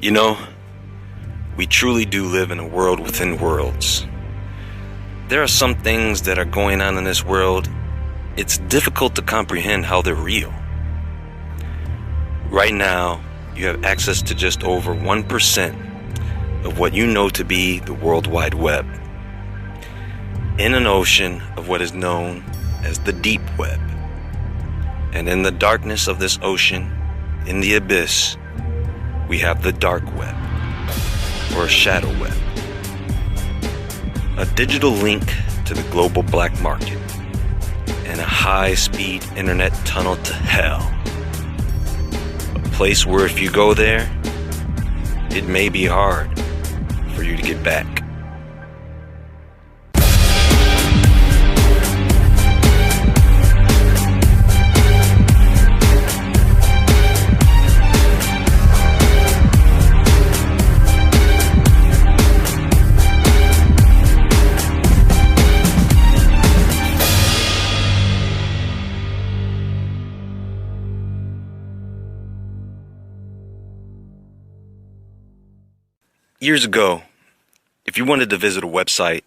You know, we truly do live in a world within worlds. There are some things that are going on in this world, it's difficult to comprehend how they're real. Right now, you have access to just over 1% of what you know to be the World Wide Web, in an ocean of what is known as the deep web. And in the darkness of this ocean, in the abyss, we have the dark web, or shadow web. A digital link to the global black market, and a high-speed internet tunnel to hell. A place where if you go there, it may be hard for you to get back. Years ago, if you wanted to visit a website,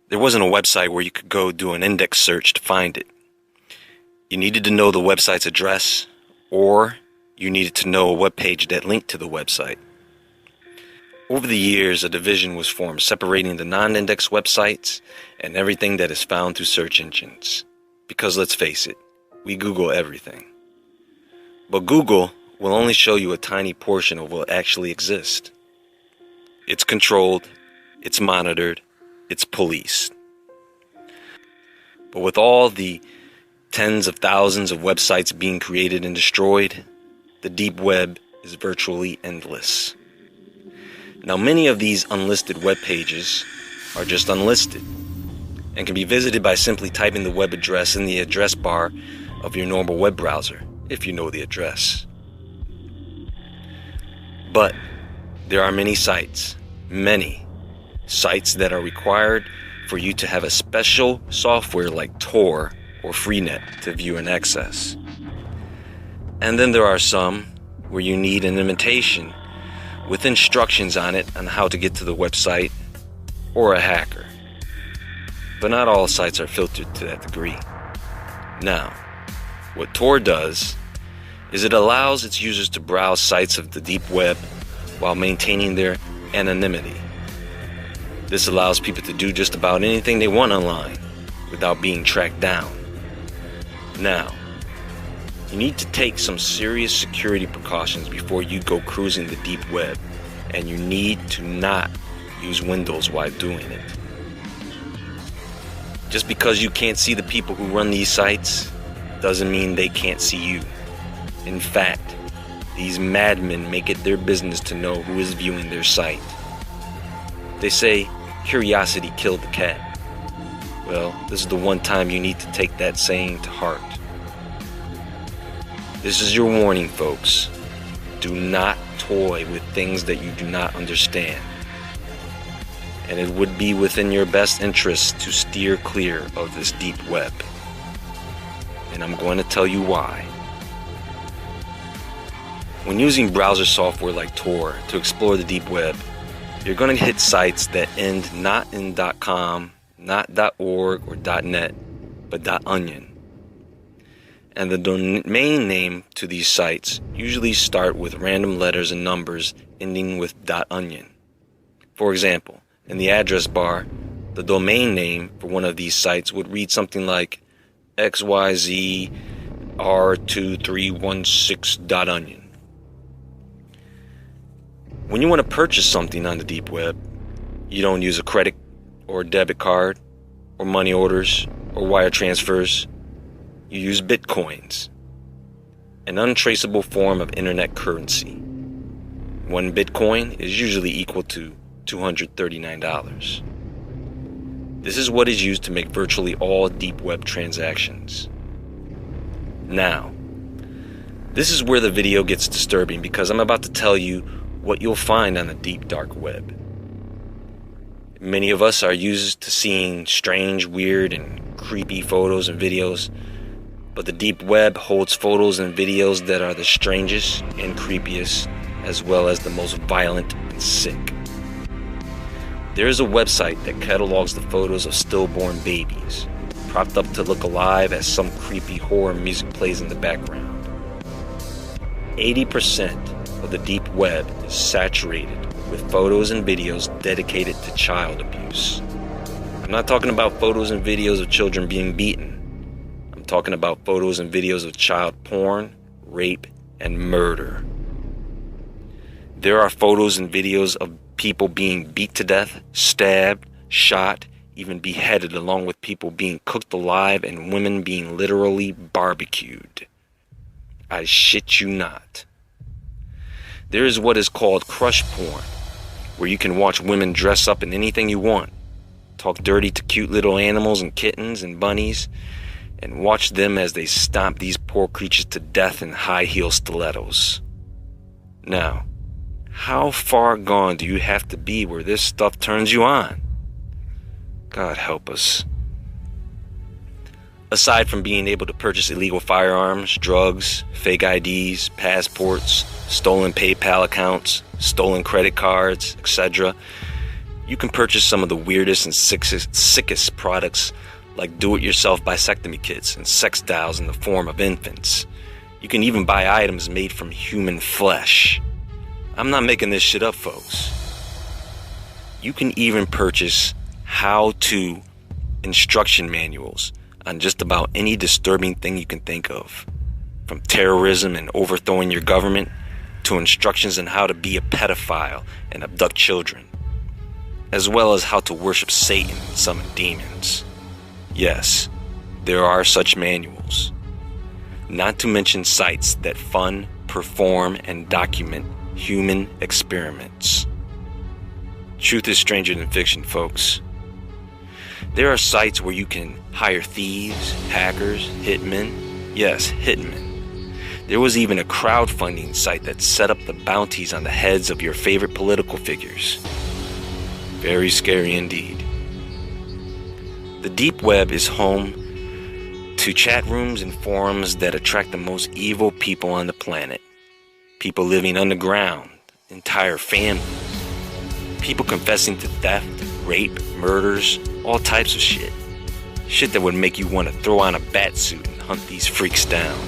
there wasn't a website where you could go do an index search to find it. You needed to know the website's address, or you needed to know a web page that linked to the website. Over the years, a division was formed separating the non-index websites and everything that is found through search engines. Because let's face it, we Google everything. But Google will only show you a tiny portion of what actually exists. It's controlled, it's monitored, it's policed. But with all the tens of thousands of websites being created and destroyed, the deep web is virtually endless. Now, many of these unlisted web pages are just unlisted and can be visited by simply typing the web address in the address bar of your normal web browser, if you know the address. But there are many sites that are required for you to have a special software like Tor or Freenet to view and access. And then there are some where you need an invitation with instructions on it on how to get to the website, or a hacker. But not all sites are filtered to that degree. Now, what Tor does is it allows its users to browse sites of the deep web while maintaining their anonymity. This allows people to do just about anything they want online without being tracked down. Now, you need to take some serious security precautions before you go cruising the deep web, and you need to not use Windows while doing it. Just because you can't see the people who run these sites doesn't mean they can't see you. In fact, these madmen make it their business to know who is viewing their site. They say, curiosity killed the cat. Well, this is the one time you need to take that saying to heart. This is your warning, folks. Do not toy with things that you do not understand. And it would be within your best interest to steer clear of this deep web. And I'm going to tell you why. When using browser software like Tor to explore the deep web, you're going to hit sites that end not in .com, not .org or .net, but .onion. And the domain name to these sites usually start with random letters and numbers ending with .onion. For example, in the address bar, the domain name for one of these sites would read something like XYZR2316.onion. When you want to purchase something on the deep web, you don't use a credit or debit card or money orders or wire transfers. You use Bitcoins, an untraceable form of internet currency. One Bitcoin is usually equal to $239. This is what is used to make virtually all deep web transactions. Now, this is where the video gets disturbing, because I'm about to tell you what you'll find on the deep dark web. Many of us are used to seeing strange, weird, and creepy photos and videos, but the deep web holds photos and videos that are the strangest and creepiest as well as the most violent and sick. There is a website that catalogs the photos of stillborn babies, propped up to look alive as some creepy horror music plays in the background. 80% of the deep web is saturated with photos and videos dedicated to child abuse. I'm not talking about photos and videos of children being beaten. I'm talking about photos and videos of child porn, rape, and murder. There are photos and videos of people being beat to death, stabbed, shot, even beheaded, along with people being cooked alive and women being literally barbecued. I shit you not. There is what is called crush porn, where you can watch women dress up in anything you want, talk dirty to cute little animals and kittens and bunnies, and watch them as they stomp these poor creatures to death in high-heel stilettos. Now, how far gone do you have to be where this stuff turns you on? God help us. Aside from being able to purchase illegal firearms, drugs, fake IDs, passports, stolen PayPal accounts, stolen credit cards, etc., you can purchase some of the weirdest and sickest products like do-it-yourself vasectomy kits and sex dolls in the form of infants. You can even buy items made from human flesh. I'm not making this shit up, folks. You can even purchase how-to instruction manuals on just about any disturbing thing you can think of, from terrorism and overthrowing your government to instructions on how to be a pedophile and abduct children, as well as how to worship Satan and summon demons. Yes, there are such manuals. Not to mention sites that fund, perform, and document human experiments. Truth is stranger than fiction, folks. There are sites where you can hire thieves, hackers, hitmen. Yes, hitmen. There was even a crowdfunding site that set up the bounties on the heads of your favorite political figures. Very scary indeed. The deep web is home to chat rooms and forums that attract the most evil people on the planet. People living underground, entire families. People confessing to theft, rape, murders, all types of shit. Shit that would make you want to throw on a bat suit and hunt these freaks down.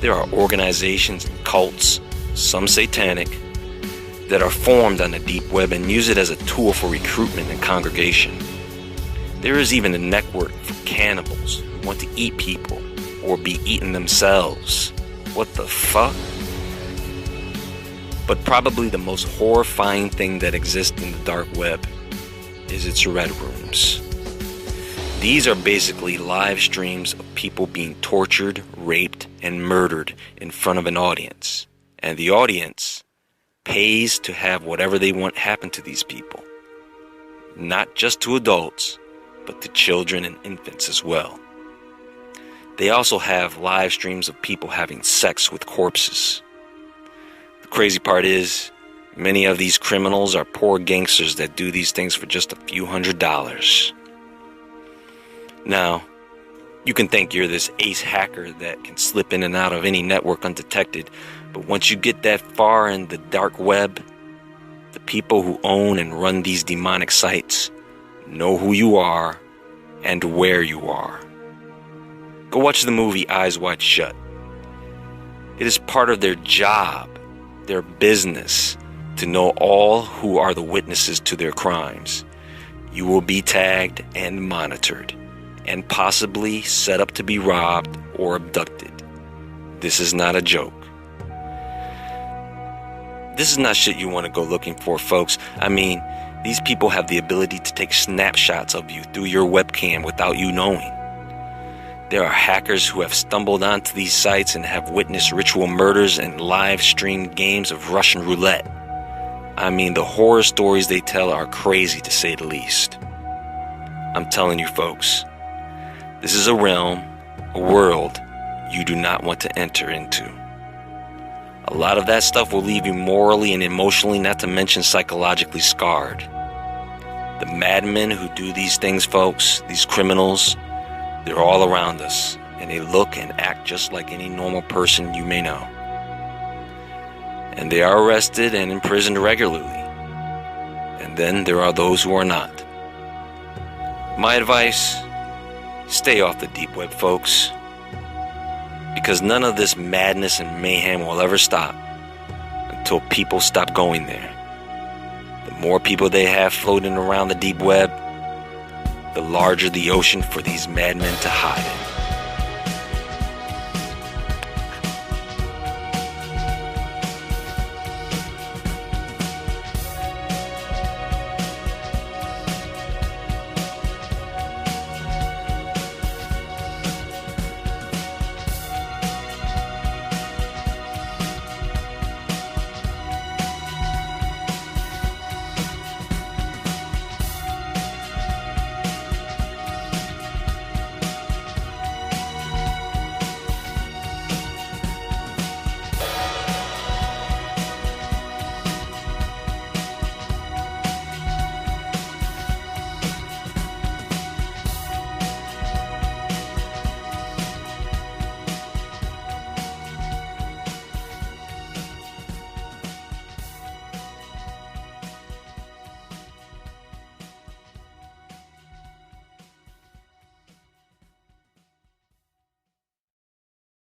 There are organizations and cults, some satanic, that are formed on the deep web and use it as a tool for recruitment and congregation. There is even a network for cannibals who want to eat people or be eaten themselves. What the fuck? But probably the most horrifying thing that exists in the dark web is its red rooms. These are basically live streams of people being tortured, raped, and murdered in front of an audience. And the audience pays to have whatever they want happen to these people. Not just to adults, but to children and infants as well. They also have live streams of people having sex with corpses. The crazy part is, many of these criminals are poor gangsters that do these things for just a few $100s. Now, you can think you're this ace hacker that can slip in and out of any network undetected, but once you get that far in the dark web, the people who own and run these demonic sites know who you are and where you are. Go watch the movie Eyes Wide Shut. It is part of their job, their business, to know all who are the witnesses to their crimes. You will be tagged and monitored, and possibly set up to be robbed or abducted. This is not a joke. This is not shit you want to go looking for, folks. I mean, these people have the ability to take snapshots of you through your webcam without you knowing. There are hackers who have stumbled onto these sites and have witnessed ritual murders and live-streamed games of Russian roulette. I mean, the horror stories they tell are crazy, to say the least. I'm telling you, folks, this is a realm, a world you do not want to enter into. A lot of that stuff will leave you morally and emotionally, not to mention psychologically scarred. The madmen who do these things, folks, these criminals, they're all around us, and they look and act just like any normal person you may know. and they are arrested and imprisoned regularly. And then there are those who are not. My advice, stay off the deep web, folks, because none of this madness and mayhem will ever stop until people stop going there. The more people they have floating around the deep web, the larger the ocean for these madmen to hide in.